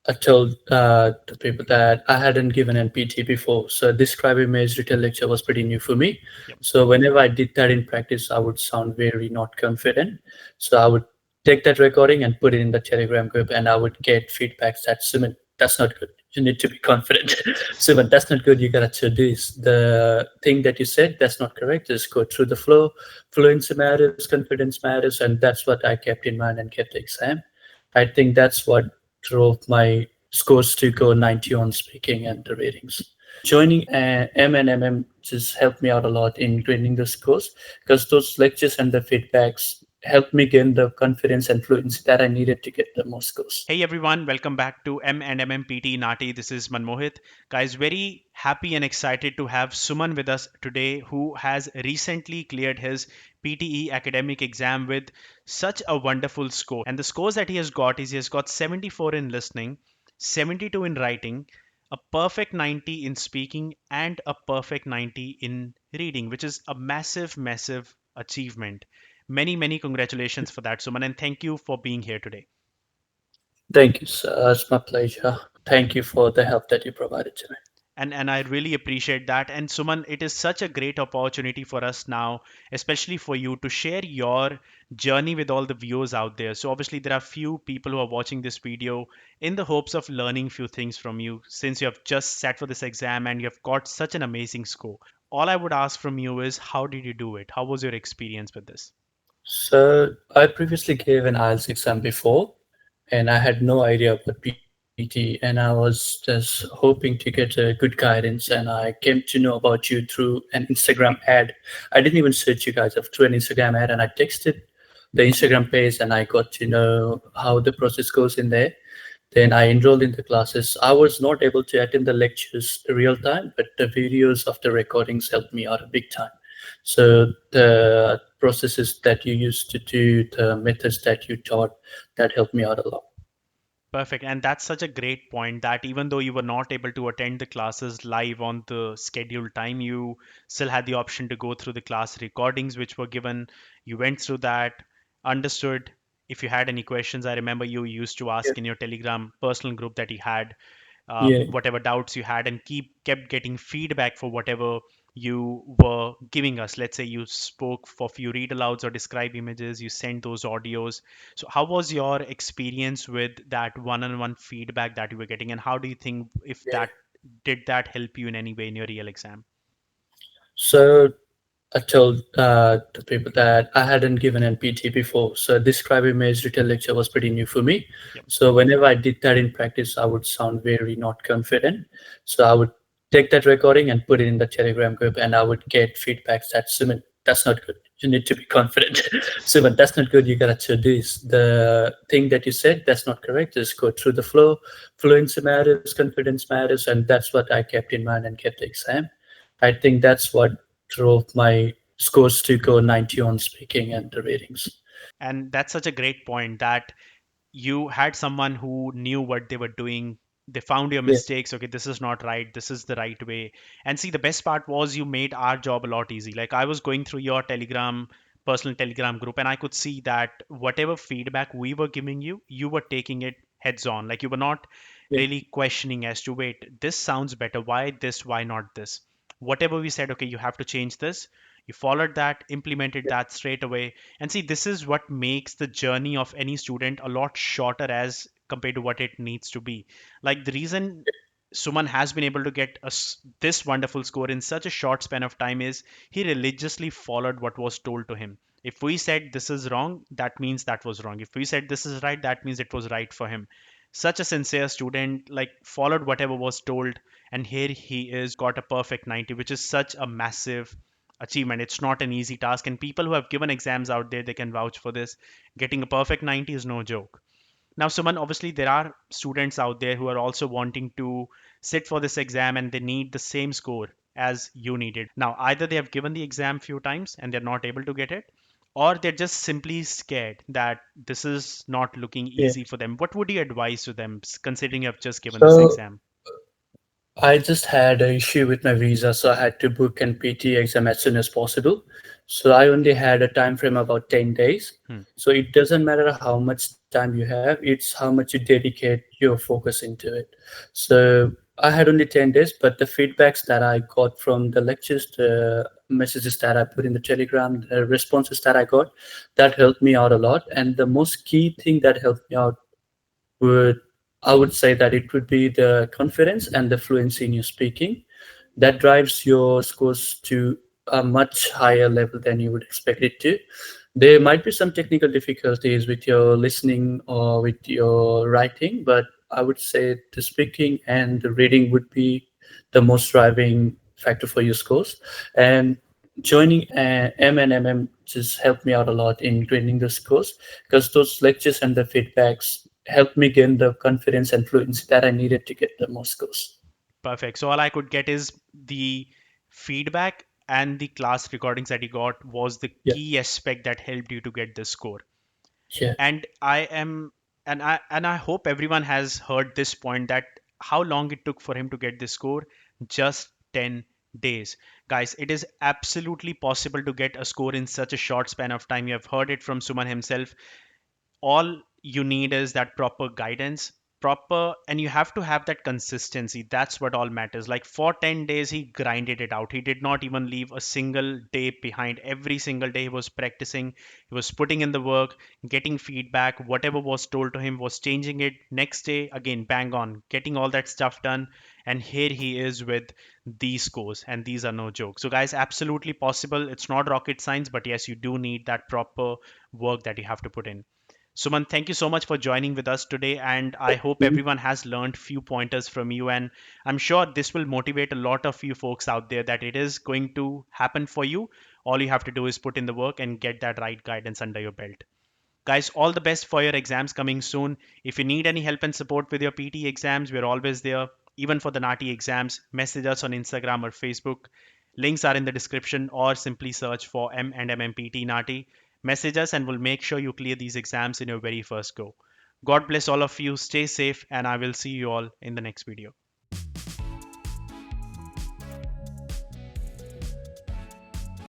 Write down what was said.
I told the people that I hadn't given an PT before, so describing May's retail lecture was pretty new for me. Yep. So whenever I did that in practice, I would sound very not confident. So I would take that recording and put it in the Telegram group, and I would get feedbacks that Suman, that's not good. You need to be confident. Suman, that's not good. You gotta do this. The thing that you said, that's not correct. Just go through the flow. Fluency matters, confidence matters, and that's what I kept in mind and kept the exam. I think that's what drove my scores to go 90 on speaking and the ratings. Joining M and MM just helped me out a lot in grading the scores because those lectures and the feedbacks helped me gain the confidence and fluency that I needed to get the most scores. Hey everyone, welcome back to M&M PTE NAATI. This is Manmohit. Guys, very happy and excited to have Suman with us today, who has recently cleared his PTE academic exam with such a wonderful score. And the scores that he has got is he has got 74 in listening, 72 in writing, a perfect 90 in speaking, and a perfect 90 in reading, which is a massive, massive achievement. Many congratulations for that, Suman, and thank you for being here today. Thank you, sir. It's my pleasure. Thank you for the help that you provided to me. And I really appreciate that. And Suman, it is such a great opportunity for us now, especially for you to share your journey with all the viewers out there. So obviously there are few people who are watching this video in the hopes of learning few things from you, since you have just sat for this exam and you have got such an amazing score. All I would ask from you is, how did you do it? How was your experience with this? So I previously gave an IELTS exam before, and I had no idea about PT, and I was just hoping to get a good guidance. And I came to know about you through an Instagram ad. I didn't even search you guys up through an Instagram ad, and I texted the Instagram page, and I got to know how the process goes in there. Then I enrolled in the classes. I was not able to attend the lectures real time, but the videos of the recordings helped me out a big time. So the processes that you used to do, the methods that you taught, that helped me out a lot. Perfect. And that's such a great point that even though you were not able to attend the classes live on the scheduled time, you still had the option to go through the class recordings which were given. You went through that, understood. If you had any questions, I remember you used to Yeah, ask in your Telegram personal group that you had yeah, whatever doubts you had, and kept getting feedback for whatever you were giving us. Let's say you spoke for few read alouds or describe images, you sent those audios. So how was your experience with that one-on-one feedback that you were getting, and how do you think if yeah. that did that help you in any way in your real exam? So I told the people that I hadn't given an PT before, so describing May's retail lecture was pretty new for me. Yep. So whenever I did that in practice, I would sound very not confident. So I would take that recording and put it in the Telegram group, and I would get feedbacks that Suman, that's not good. You need to be confident. Suman, that's not good. You gotta do this. The thing that you said, that's not correct. Just go through the flow. Fluency matters, confidence matters, and that's what I kept in mind and kept the exam. I think that's what drove my scores to go 90 on speaking and the ratings. And that's such a great point that you had someone who knew what they were doing. They found your Yeah, mistakes. Okay, this is not right, this is the right way. And see, the best part was you made our job a lot easy. Like, I was going through your Telegram, personal Telegram group, and I could see that whatever feedback we were giving you, you were taking it heads on. Like, you were not yeah, really questioning as to, wait, this sounds better, why this, why not this. Whatever we said, okay, you have to change this, you followed that, implemented yeah, that straight away. And see, this is what makes the journey of any student a lot shorter as compared to what it needs to be. Like, the reason Suman has been able to get this wonderful score in such a short span of time is he religiously followed what was told to him. If we said this is wrong, that means that was wrong. If we said this is right, that means it was right for him. Such a sincere student, like, followed whatever was told, and here he is, got a perfect 90, which is such a massive achievement. It's not an easy task, and people who have given exams out there, they can vouch for this. Getting a perfect 90 is no joke. Now, Suman, obviously there are students out there who are also wanting to sit for this exam and they need the same score as you needed. Now, either they have given the exam few times and they're not able to get it, or they're just simply scared that this is not looking yeah. easy for them. What would you advise to them, considering you have just given this So exam? I just had an issue with my visa, so I had to book an PT exam as soon as possible. So I only had a time frame about 10 days. Hmm. So it doesn't matter how much time you have, it's how much you dedicate your focus into it. So I had only 10 days, but the feedbacks that I got from the lectures, the messages that I put in the Telegram, the responses that I got, that helped me out a lot. And the most key thing that helped me out would, I would say that it would be the confidence and the fluency in your speaking that drives your scores to a much higher level than you would expect it to. There might be some technical difficulties with your listening or with your writing, but I would say the speaking and the reading would be the most driving factor for your scores. And joining M&MM just helped me out a lot in gaining the scores, because those lectures and the feedbacks helped me gain the confidence and fluency that I needed to get the most scores. Perfect. So all I could get is the feedback and the class recordings that you got was the Yeah, key aspect that helped you to get this score. yeah, And I am and I hope everyone has heard this point, that how long it took for him to get this score. Just 10 days. Guys, it is absolutely possible to get a score in such a short span of time. You have heard it from Suman himself. All you need is that proper guidance, proper, and you have to have that consistency. That's what all matters. Like for 10 days he grinded it out. He did not even leave a single day behind. Every single day he was practicing, he was putting in the work, getting feedback, whatever was told to him was changing it. Next day again, bang on, getting all that stuff done. And here he is with these scores, and these are no joke. So guys, absolutely possible. It's not rocket science, but yes, you do need that proper work that you have to put in. Suman, thank you so much for joining with us today, and I hope mhm, everyone has learned few pointers from you. And I'm sure this will motivate a lot of you folks out there that it is going to happen for you. All you have to do is put in the work and get that right guidance under your belt. Guys, all the best for your exams coming soon. If you need any help and support with your PT exams, we're always there. Even for the NAATI exams, message us on Instagram or Facebook. Links are in the description, or simply search for M&MMPT NAATI. Message us and we'll make sure you clear these exams in your very first go. God bless all of you. Stay safe, and I will see you all in the next video.